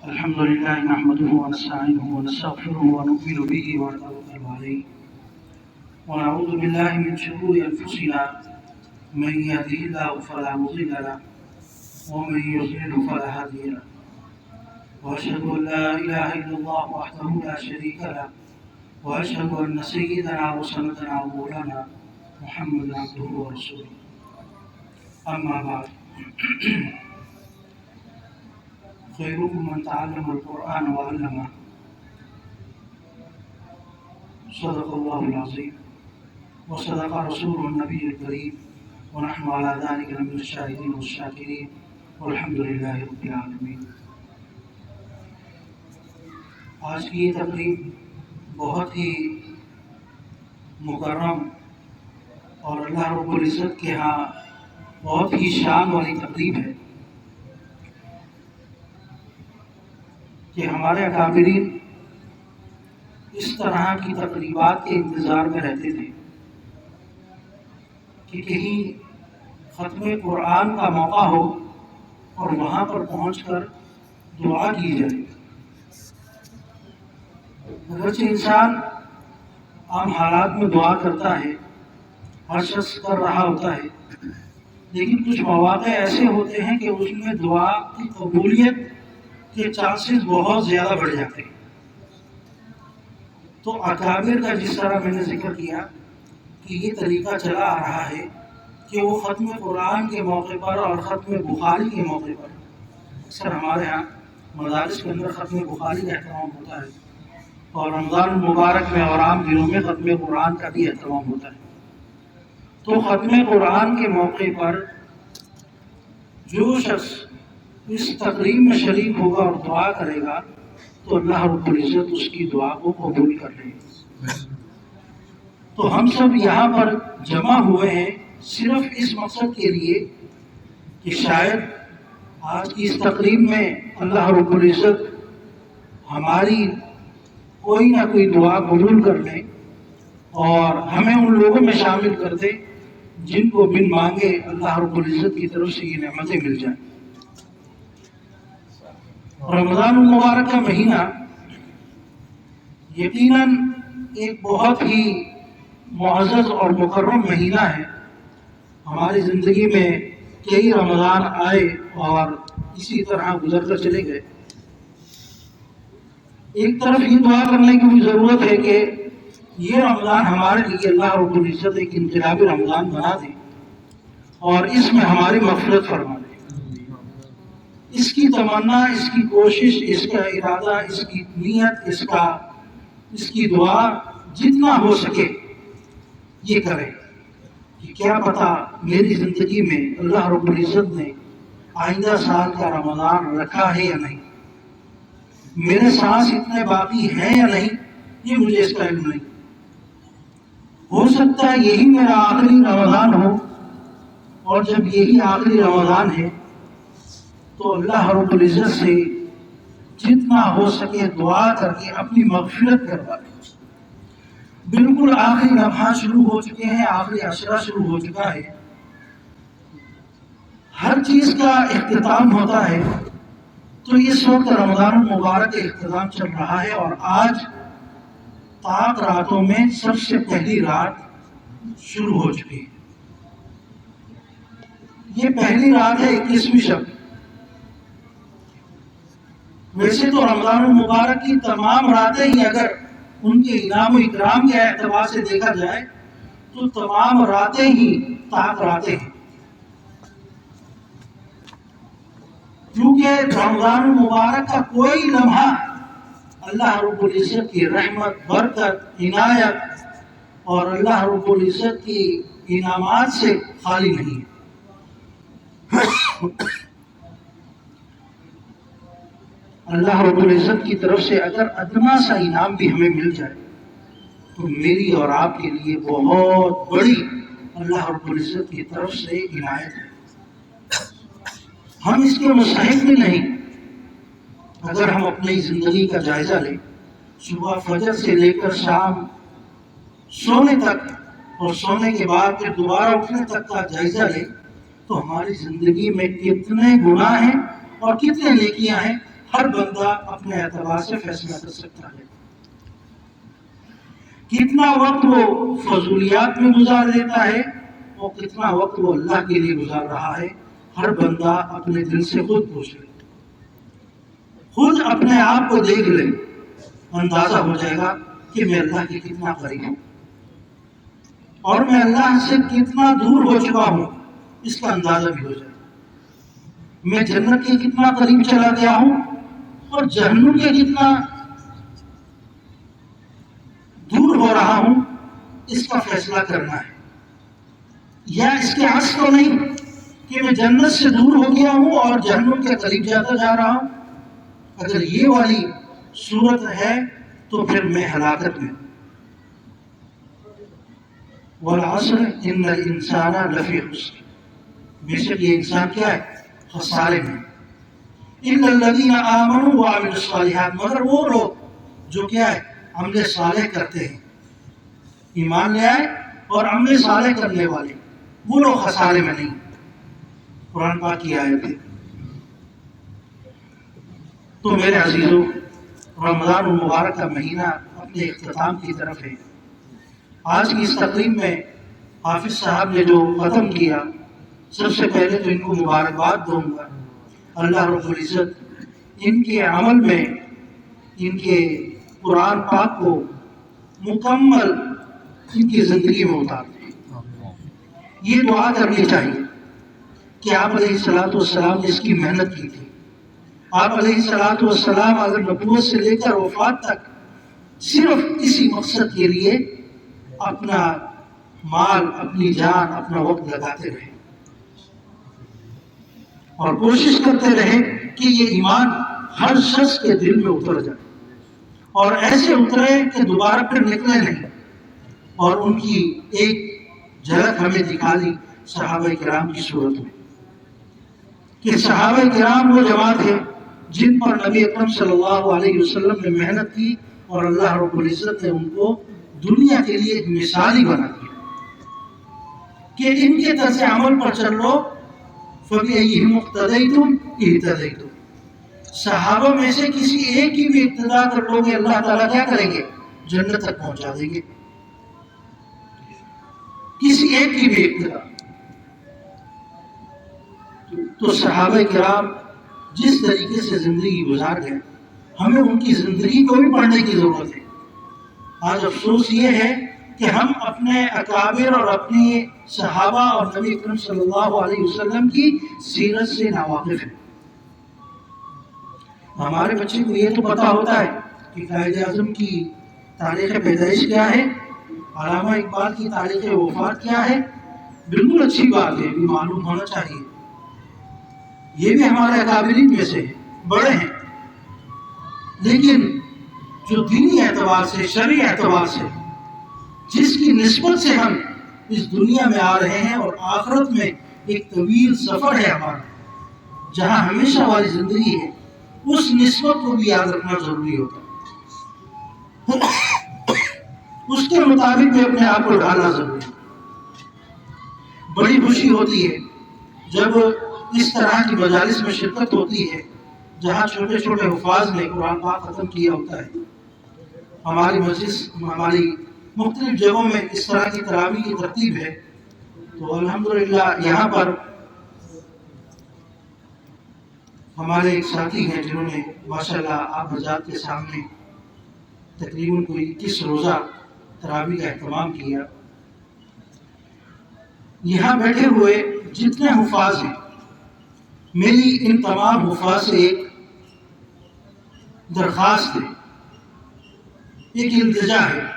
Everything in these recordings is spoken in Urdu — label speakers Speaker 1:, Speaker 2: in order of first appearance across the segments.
Speaker 1: الحمد لله نحمده ونستعينه ونستغفره ونؤمن به ونتوكل عليه ونعوذ بالله من شرور أنفسنا من يهده الله فلا مضل له ومن يضلل فلا هادي له وأشهد أن لا إله إلا الله وحده لا شريك له وأشهد أن سيدنا وسندنا ومولانا محمد عبده ورسوله أما بعد خيركم من تعلم القرآن وعلمه صدق الله العظيم وصدق رسوله النبي الكريم ونحن على ذلك من الشاهدين والشاكرين والحمد لله رب العالمين۔ آج کی یہ تقریب بہت ہی مکرم اور اللہ رب العزت کے ہاں بہت ہی شان والی تقریب ہے کہ ہمارے اکابرین اس طرح کی تقریبات کے انتظار میں رہتے تھے کہ کہیں ختم قرآن کا موقع ہو اور وہاں پر پہنچ کر دعا کی جائے۔ اگرچہ انسان عام حالات میں دعا کرتا ہے، ہر شخص کر رہا ہوتا ہے، لیکن کچھ مواقع ایسے ہوتے ہیں کہ اس میں دعا کی قبولیت کے چانسز بہت زیادہ بڑھ جاتے ہیں۔ تو اکابر کا جس طرح میں نے ذکر کیا کہ یہ طریقہ چلا آ رہا ہے کہ وہ ختم قرآن کے موقع پر اور ختم بخاری کے موقع پر، اکثر ہمارے ہاں مدارس کے اندر ختم بخاری کا اہتمام ہوتا ہے اور رمضان المبارک میں اور عام دنوں میں ختم قرآن کا بھی اہتمام ہوتا ہے۔ تو ختم قرآن کے موقع پر جو شخص اس تقریب میں شریک ہوگا اور دعا کرے گا تو اللہ رب العزت اس کی دعا کو قبول کر لے گا۔ تو ہم سب یہاں پر جمع ہوئے ہیں صرف اس مقصد کے لیے کہ شاید آج کی اس تقریب میں اللہ رب العزت ہماری کوئی نہ کوئی دعا قبول کر لے اور ہمیں ان لوگوں میں شامل کر دے جن کو بن مانگے اللہ رب العزت کی طرف سے یہ نعمتیں مل جائیں۔ رمضان المبارک کا مہینہ یقیناً ایک بہت ہی معزز اور مکرم مہینہ ہے۔ ہماری زندگی میں کئی رمضان آئے اور اسی طرح گزر کر چلے گئے۔ ایک طرف یہ دعا کرنے کی بھی ضرورت ہے کہ یہ رمضان ہمارے لیے اللہ رب العزت ایک انقلابی رمضان بنا دے اور اس میں ہماری مغفرت فرما دے۔ اس کی تمنا، اس کی کوشش، اس کا ارادہ، اس کی نیت، اس کی دعا جتنا ہو سکے یہ کرے کہ کیا پتہ میری زندگی میں اللہ رب العزت نے آئندہ سال کا رمضان رکھا ہے یا نہیں، میرے سانس اتنے باقی ہیں یا نہیں، یہ مجھے اس کا علم نہیں۔ ہو سکتا ہے یہی میرا آخری رمضان ہو، اور جب یہی آخری رمضان ہے تو اللہ رب العزت سے جتنا ہو سکے دعا کر کے اپنی مغفرت کروا دیں۔ بالکل آخری لمحہ شروع ہو چکے ہیں، آخری عشرہ شروع ہو چکا ہے، ہر چیز کا اختتام ہوتا ہے۔ تو اس وقت رمضان المبارک کا اختتام چل رہا ہے اور آج طاق راتوں میں سب سے پہلی رات شروع ہو چکی ہے۔ یہ پہلی رات ہے 21ویں شب۔ ویسے تو رمضان المبارک کی تمام راتیں ہی اگر ان کے انعام و اکرام کے اعتبار سے دیکھا جائے تو تمام راتیں ہی طاق راتیں ہیں، کیونکہ رمضان المبارک کا کوئی لمحہ اللہ رب العزت کی رحمت، برکت، عنایت اور اللہ رب العزت کی انعامات سے خالی نہیں ہے۔ اللہ رب العزت کی طرف سے اگر ادنا سا انعام بھی ہمیں مل جائے تو میری اور آپ کے لیے بہت بڑی اللہ رب العزت کی طرف سے عنایت ہے۔ ہم اس کے مستحق بھی نہیں۔ اگر ہم اپنی زندگی کا جائزہ لیں، صبح فجر سے لے کر شام سونے تک اور سونے کے بعد پھر دوبارہ اٹھنے تک کا جائزہ لیں تو ہماری زندگی میں کتنے گناہ ہیں اور کتنے نیکیاں ہیں ہر بندہ اپنے اعتبار سے فیصلہ کر سکتا ہے. کتنا وقت وہ فضولیات میں گزار دیتا ہے اور کتنا وقت وہ اللہ کے لیے گزار رہا ہے، ہر بندہ اپنے دل سے خود پوچھ لے، خود اپنے آپ کو دیکھ لے، اندازہ ہو جائے گا کہ میں اللہ کے کتنا قریب ہوں اور میں اللہ سے کتنا دور ہو چکا ہوں. اس کا اندازہ بھی ہو جائے گا. میں جنت کے کتنا قریب چلا گیا ہوں اور جہنم کے کتنا دور ہو رہا ہوں. اس کا فیصلہ کرنا ہے. یا اس کے عکس تو نہیں کہ میں جنت سے دور ہو گیا ہوں اور جہنم کے قریب جاتا جا رہا ہوں. اگر یہ والی صورت ہے تو پھر میں ہلاکت میں. والعصر ان الانسان لفی خسر، بے شک یہ انسان کیا ہے؟ خسارے میں. الا الذین آمنوا وعملوا الصالحات، مگر وہ لوگ جو کیا ہے؟ عمل صالح کرتے ہیں، ایمان لے آئے اور عمل صالح کرنے والے، وہ لوگ خسارے میں نہیں. قرآن پاک کی آیت ہے. تو میرے عزیزوں، رمضان المبارک کا مہینہ اپنے اختتام کی طرف ہے. آج کی اس تقریب میں حافظ صاحب نے جو ختم کیا، سب سے پہلے تو ان کو مبارکباد دوں گا. اللہ رب العزت ان کے عمل میں، ان کے قرآن پاک کو مکمل ان کی زندگی میں اتار دیں. یہ دعا کرنی چاہیے کہ آپ علیہ الصلوۃ والسلام نے اس کی محنت کی تھی. آپ علیہ الصلوۃ والسلام اگر نبوت سے لے کر وفات تک صرف اسی مقصد کے لیے اپنا مال، اپنی جان، اپنا وقت لگاتے رہے اور کوشش کرتے رہے کہ یہ ایمان ہر شخص کے دل میں اتر جائے اور ایسے اترے کہ دوبارہ پھر نکلے نہیں. اور ان کی ایک جھلک ہمیں دکھا دی صحابہ کرام کی صورت میں کہ صحابہ کرام وہ جماعت ہے جن پر نبی اکرم صلی اللہ علیہ وسلم نے محنت کی اور اللہ رب العزت نے ان کو دنیا کے لیے ایک مثالی بنا دیا کہ ان کے طرز عمل پر چل لو فَبِأَيِّهِمُ اقْتَدَيْتُمْ اهْتَدَيْتُمْ. صحابہ میں سے کسی ایک کی بھی اقتداء کر لو گے، اللہ تعالیٰ کیا کریں گے؟ جنت تک پہنچا دیں گے. کسی ایک کی بھی اقتداء. تو صحابہ کرام جس طریقے سے زندگی گزار گئے، ہمیں ان کی زندگی کو بھی پڑھنے کی ضرورت ہے. آج افسوس یہ ہے کہ ہم اپنے اکابر اور اپنی صحابہ اور نبی اکرم صلی اللہ علیہ وسلم کی سیرت سے ناواقف ہیں. ہمارے بچے کو یہ تو پتا ہوتا ہے کہ قائد اعظم کی تاریخ پیدائش کیا ہے، علامہ اقبال کی تاریخ وفات کیا ہے. بالکل اچھی بات ہے، بھی معلوم ہونا چاہیے. یہ بھی ہمارے اکابرین میں سے بڑے ہیں، لیکن جو دینی اعتبار سے، شرعی اعتبار سے جس کی نسبت سے ہم اس دنیا میں آ رہے ہیں اور آخرت میں ایک طویل سفر ہے ہمارا جہاں ہمیشہ والی زندگی ہے، اس نسبت کو بھی یاد رکھنا ضروری ہوتا ہے. اس کے مطابق بھی اپنے آپ کو ڈھالنا ضروری ہے. بڑی خوشی ہوتی ہے جب اس طرح کی مجالس میں شرکت ہوتی ہے جہاں چھوٹے چھوٹے حفاظ نے قرآن پاک ختم کیا ہوتا ہے. ہماری مجلس، ہماری مختلف جگہوں میں اس طرح کی تراویح کی ترتیب ہے. تو الحمدللہ یہاں پر ہمارے ایک ساتھی ہیں جنہوں نے ماشاءاللہ آپ حضرات کے سامنے تقریباً کوئی 21 روزہ تراویح کا اہتمام کیا. یہاں بیٹھے ہوئے جتنے حفاظ ہیں، میری ان تمام حفاظ سے ایک درخواست ہے، ایک التجا ہے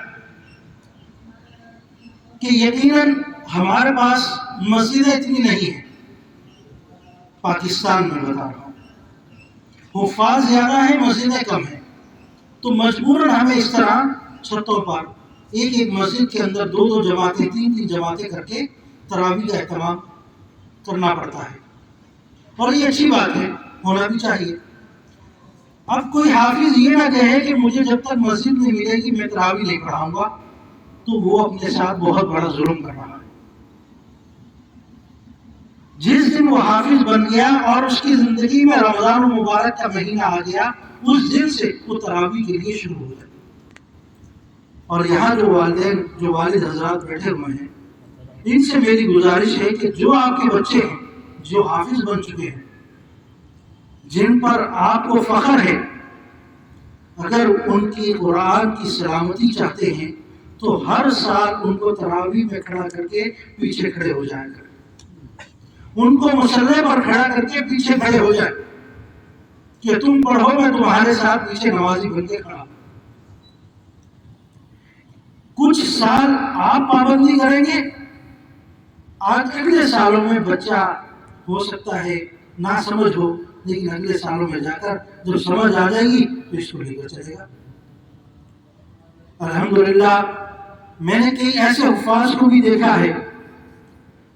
Speaker 1: کہ یقیناً ہمارے پاس مسجدیں اتنی نہیں ہیں. پاکستان میں بتا رہا ہوں، حفاظ زیادہ ہیں، مسجدیں کم ہیں. تو مجبوراً ہمیں اس طرح چھتوں پر ایک مسجد کے اندر 2 جماعتیں، 3 جماعتیں کر کے تراویح کا اہتمام کرنا پڑتا ہے. اور یہ اچھی بات ہے، ہونا بھی چاہیے. اب کوئی حافظ یہ نہ کہے کہ مجھے جب تک مسجد نہیں ملے گی میں تراویح نہیں پڑھاؤں گا، تو وہ اپنے ساتھ بہت بڑا ظلم کر رہا ہے. جس دن وہ حافظ بن گیا اور اس کی زندگی میں رمضان المبارک کا مہینہ آ گیا، اس دن سے وہ تراویح کے لیے شروع ہو گیا۔ اور یہاں جو والدین، جو والد حضرات بیٹھے ہوئے ہیں، ان سے میری گزارش ہے کہ جو آپ کے بچے ہیں جو حافظ بن چکے ہیں، جن پر آپ کو فخر ہے، اگر ان کی قرآن کی سلامتی چاہتے ہیں تو ہر سال ان کو تراویح میں کھڑا کر کے پیچھے کھڑے ہو جائیں گے، ان کو مصلی پر کھڑا کر کے پیچھے کھڑے ہو جائیں کہ تم پڑھو، میں تمہارے ساتھ پیچھے نمازی بن کے کھڑا۔ کچھ سال آپ پابندی کریں گے، آج اگلے سالوں میں بچہ ہو سکتا ہے نہ سمجھ ہو، لیکن اگلے سالوں میں جا کر جب سمجھ آ جائے گی تو اس کو لے کر چلے گا۔ الحمدللہ میں نے کئی ایسے حفاظ کو بھی دیکھا ہے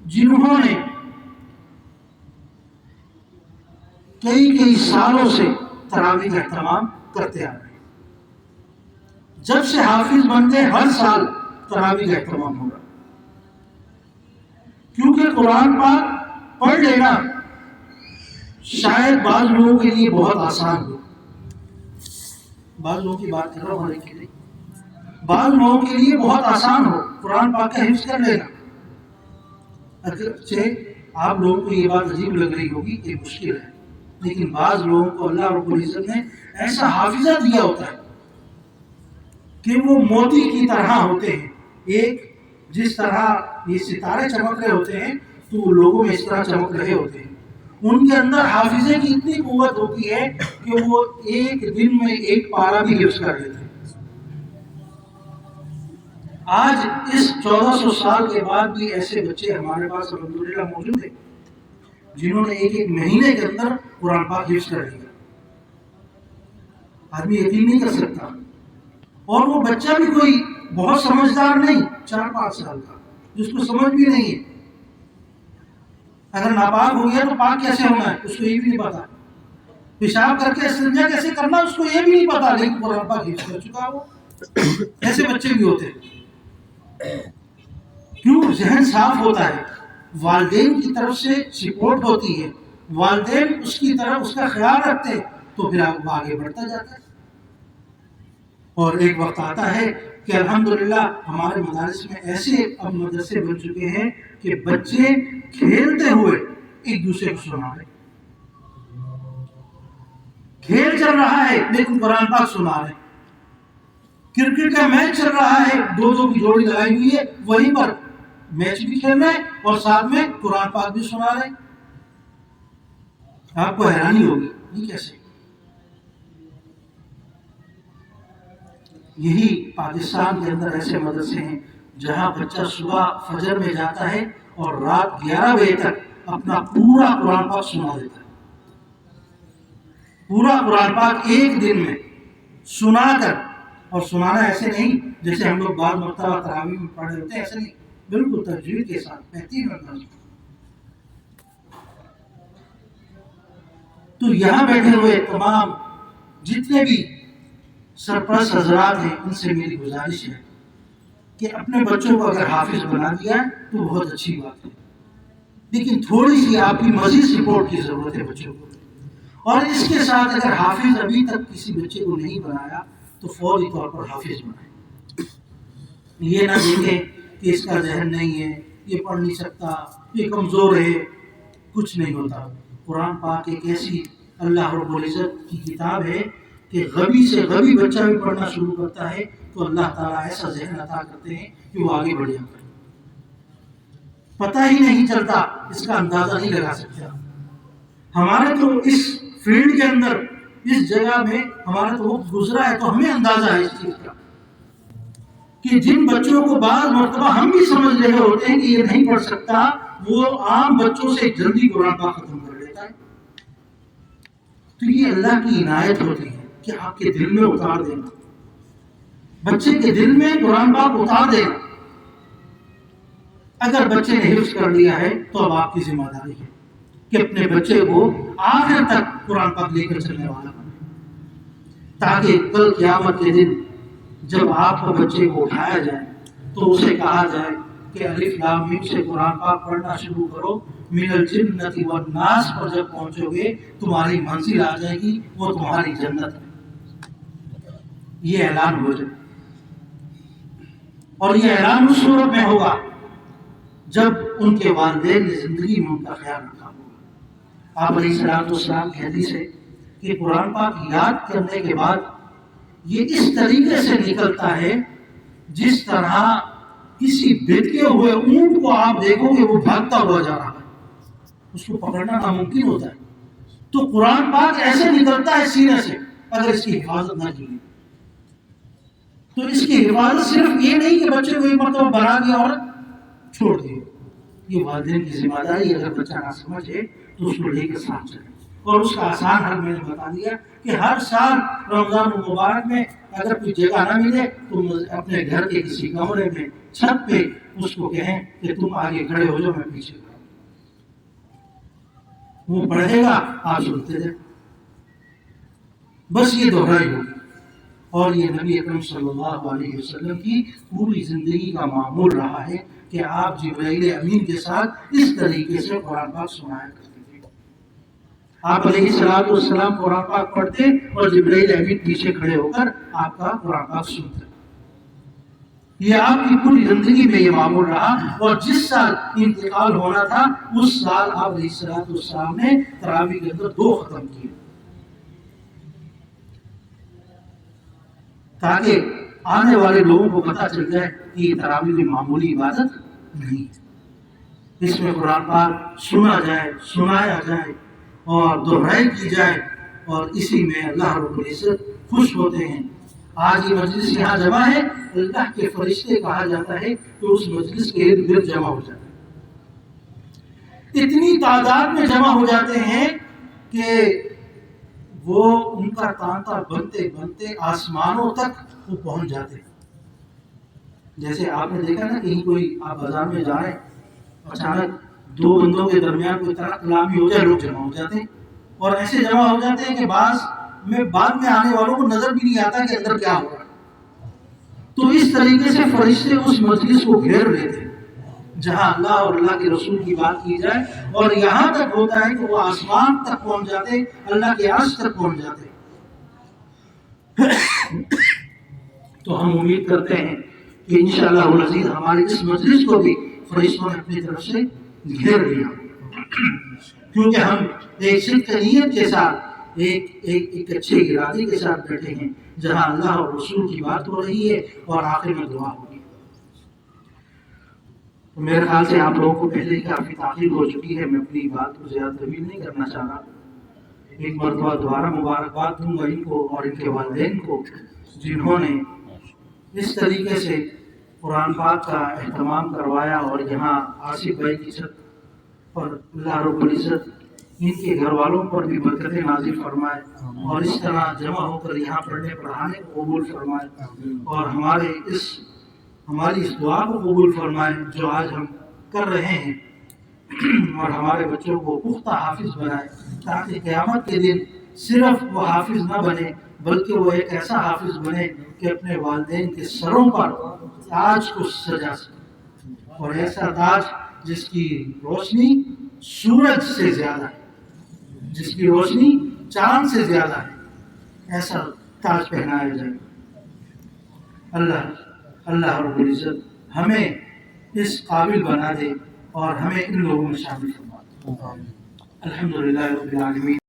Speaker 1: جنہوں نے کئی سالوں سے تراویح کا اہتمام کرتے آ رہے ہیں۔ جب سے حافظ بن گئے ہر سال تراویح کا اہتمام ہوگا، کیونکہ قرآن پاک پڑھ لینا شاید بعض لوگوں کے لیے بہت آسان ہو۔ بعض لوگوں کی بات کر رہا ہوں، ہر ایک کے لیے، بعض لوگوں کے لیے بہت آسان ہو قرآن پاک کا حفظ کر لینا۔ اگرچہ آپ لوگوں کو یہ بات عجیب لگ رہی ہوگی کہ مشکل ہے، لیکن بعض لوگوں کو اللہ رب العزت نے ایسا حافظہ دیا ہوتا ہے کہ وہ موتی کی طرح ہوتے ہیں۔ ایک جس طرح یہ ستارے چمک رہے ہوتے ہیں تو وہ لوگوں میں اس طرح چمک رہے ہوتے ہیں۔ ان کے اندر حافظے کی اتنی قوت ہوتی ہے کہ وہ ایک دن میں ایک پارہ بھی حفظ کر لیتے ہیں۔ آج اس 1400 سال کے بعد بھی ایسے بچے ہمارے پاس الحمدللہ موجود ہیں جنہوں نے ایک مہینے کے اندر قرآن پاک حفظ کر لیا۔ آدمی یقین نہیں کر سکتا، اور وہ بچہ بھی کوئی بہت سمجھدار نہیں، 4-5 سال کا، جس کو سمجھ بھی نہیں ہے۔ اگر ناپاک ہو گیا تو پاک کیسے ہونا ہے اس کو یہ بھی نہیں پتا، پیشاب کر کے استنجا کیسے کرنا اس کو یہ بھی نہیں پتا، لیکن قرآن پاک حفظ کر چکا وہ۔ ایسے بچے بھی ہوتے ہیں۔ کیوں؟ ذہن صاف ہوتا ہے، والدین کی طرف سے سپورٹ ہوتی ہے، والدین اس کی طرف اس کا خیال رکھتے ہیں تو پھر وہ آگے بڑھتا جاتا ہے۔ اور ایک وقت آتا ہے کہ الحمدللہ ہمارے مدارس میں ایسے اب مدرسے بن چکے ہیں کہ بچے کھیلتے ہوئے ایک دوسرے کو سنا رہے، کھیل چل رہا ہے لیکن قرآن پاک سنا رہے، کرکٹ کا میچ چل رہا ہے، 2 کی جوڑی لگائی ہوئی ہے، وہیں پر میچ بھی کھیل رہے اور ساتھ میں قرآن پاک بھی سنا رہے۔ آپ کو حیرانی ہوگی یہ کیسے؟ یہی پاکستان کے اندر ایسے مدرسے ہیں جہاں بچہ صبح فجر میں جاتا ہے اور رات 11 بجے تک اپنا پورا قرآن پاک سنا دیتا ہے۔ پورا قرآن پاک ایک دن میں سنا کر، اور سنانا ایسے نہیں جیسے ہم لوگ بعض مرتبہ تراویح میں پڑھ رہے ہوتے ہیں، ایسے نہیں، بالکل تجوید کے ساتھ بہترین انداز۔ تو یہاں بیٹھے ہوئے تمام جتنے بھی سرپرست حضرات ہیں ان سے میری گزارش ہے کہ اپنے بچوں کو اگر حافظ بنا دیا تو بہت اچھی بات ہے، لیکن تھوڑی سی آپ کی مزید سپورٹ کی ضرورت ہے بچوں کو۔ اور اس کے ساتھ اگر حافظ ابھی تک کسی بچے کو نہیں بنایا تو فوری طور پر حافظ بنائیں۔ یہ نہ دیکھیں کہ اس کا ذہن نہیں ہے، یہ پڑھ نہیں سکتا، یہ کمزور ہے، کچھ نہیں ہوتا۔ قرآن پاک ایک ایسی اللہ رب العزت کی کتاب ہے کہ غبی سے غبی بچہ بھی پڑھنا شروع کرتا ہے تو اللہ تعالیٰ ایسا ذہن عطا کرتے ہیں کہ وہ آگے بڑھ جاتا ہے، پتہ ہی نہیں چلتا، اس کا اندازہ نہیں لگا سکتا۔ ہمارے تو اس فیلڈ کے اندر، اس جگہ میں ہمارا تو وقت گزرا ہے تو ہمیں اندازہ ہے اس چیز کا کہ جن بچوں کو بعض مرتبہ ہم بھی سمجھ رہے ہوتے ہیں کہ یہ نہیں پڑھ سکتا، وہ عام بچوں سے جلدی قرآن پاک ختم کر لیتا ہے۔ تو یہ اللہ کی عنایت ہوتی ہے کہ آپ کے دل میں اتار دینا، بچے کے دل میں قرآن پاک اتار دینا۔ اگر بچے نے حفظ کر لیا ہے تو اب آپ کی ذمہ داری ہے کہ اپنے بچے کو آخر تک قرآن پاک لے کر چلنے والا بنے، تاکہ کل قیامت کے دن جب آپ کو بچے کو اٹھایا جائے تو اسے کہا جائے کہ الف لام میم سے قرآن پاک پڑھنا شروع کرو، من الجنت والناس پر جب پہنچو گے تمہاری منزل آ جائے گی، وہ تمہاری جنت ہے. یہ اعلان ہو جائے، اور یہ اعلان اس صورت میں ہوگا جب ان کے والدین نے زندگی میں ان کا خیال رکھا ہوگا. آپ علیہ السلام کی حدیث ہے کہ قرآن پاک یاد کرنے کے بعد یہ اس طریقے سے نکلتا ہے جس طرح کسی بہتے ہوئے اونٹ کو آپ دیکھو گے وہ بھاگتا ہوا جا رہا ہے، اس کو پکڑنا ناممکن ہوتا ہے. تو قرآن پاک ایسے نکلتا ہے سینے سے اگر اس کی حفاظت نہ کی. تو اس کی حفاظت صرف یہ نہیں کہ بچے کو ایک مرتبہ بنا دیا اور چھوڑ دیا، یہ والدین کی ذمہ داری. اگر بچہ نہ سمجھے تو اس کو لے کے ساتھ چلے. اور اس کا آسان حل میں نے بتا دیا کہ ہر سال رمضان المبارک میں اگر کوئی جگہ نہ ملے تو اپنے گھر کے کسی کمرے میں چھت پہ اس کو کہیں کہ تم آگے کھڑے ہو جاؤ، میں پیچھے کھڑا ہوں. وہ پڑھے گا، آپ سنتے رہے. بس یہ دہرائی ہوگی. اور یہ نبی اکرم صلی اللہ علیہ وسلم کی پوری زندگی کا معمول رہا ہے کہ آپ جبرائیل امین کے ساتھ اس طریقے سے قرآن پاک سنایا کرتے تھے. آپ علیہ السلام قرآن پاک پڑھتے اور جبرائیل امین پیچھے کھڑے ہو کر آپ کا قرآن پاک سنتے. یہ آپ کی پوری زندگی میں یہ معمول رہا. اور جس سال انتقال ہونا تھا اس سال آپ علیہ السلام نے تراویح کے اندر 2 ختم کیے، تاکہ آنے والے لوگوں کو پتہ چل جائے کہ یہ تراویح میں معمولی عبادت نہیں ہے. اس میں قرآن پاک سنا جائے، سنایا جائے اور دہرائی کی جائے، اور اسی میں اللہ رب العزت خوش ہوتے ہیں. آج یہ مجلس یہاں جمع ہے، اللہ کے فرشتے کہا جاتا ہے کہ اس مجلس کے ارد گرد جمع ہو جاتے ہیں. اتنی تعداد میں جمع ہو جاتے ہیں کہ وہ ان کا تانتا بنتے بنتے آسمانوں تک وہ پہنچ جاتے ہیں. جیسے آپ نے دیکھا نا کہیں کوئی آپ بازار میں جا رہے ہیں، اچانک 2 بندوں کے درمیان کوئی طرح کلامی ہو جائے، لوگ جمع ہو جاتے ہیں. اور ایسے جمع ہو جاتے ہیں کہ بعد میں آنے والوں کو نظر بھی نہیں آتا کہ اندر کیا ہو رہا ہے. تو اس طریقے سے فرشتے اس مجلس کو گھیر لیتے ہیں جہاں اللہ اور اللہ کے رسول کی بات کی جائے، اور یہاں تک ہوتا ہے کہ وہ آسمان تک پہنچ جاتے، اللہ کے عرش تک پہنچ جاتے. تو ہم امید کرتے ہیں کہ انشاءاللہ العزیز ہمارے اس مجلس کو بھی فرشتوں نے اپنی طرف سے گھیر لیا، کیونکہ ہم ایک صدق نیت کے ساتھ ایک اچھے ارادے کے ساتھ بیٹھے ہیں جہاں اللہ اور رسول کی بات ہو رہی ہے اور آخر میں دعا ہوگی. میرے خیال سے آپ لوگوں کو پہلے ہی کافی تاخیر ہو چکی ہے، میں اپنی بات کو زیادہ طویل نہیں کرنا چاہ رہا. ایک مرتبہ دوبارہ مبارکباد دوں گا ان کو اور ان کے والدین کو جنہوں نے اس طریقے سے قرآن پاک کا اہتمام کروایا. اور یہاں آصف بھائی کی چھت پر اللہ رب العزت ان کے گھر والوں پر بھی برکتیں نازل فرمائے، اور اس طرح جمع ہو کر یہاں پڑھنے پڑھانے کو قبول فرمائے، اور ہماری اس دعا کو قبول فرمائے جو آج ہم کر رہے ہیں. اور ہمارے بچوں کو پختہ حافظ بنائے تاکہ قیامت کے دن صرف وہ حافظ نہ بنے بلکہ وہ ایک ایسا حافظ بنے کہ اپنے والدین کے سروں پر تاج کو سجا سکے، اور ایسا تاج جس کی روشنی سورج سے زیادہ ہے، جس کی روشنی چاند سے زیادہ ہے، ایسا تاج پہنایا جائے. اللہ رب العزت ہمیں اس قابل بنا دے اور ہمیں ان لوگوں میں شامل فرما دے. الحمدللہ رب العالمین.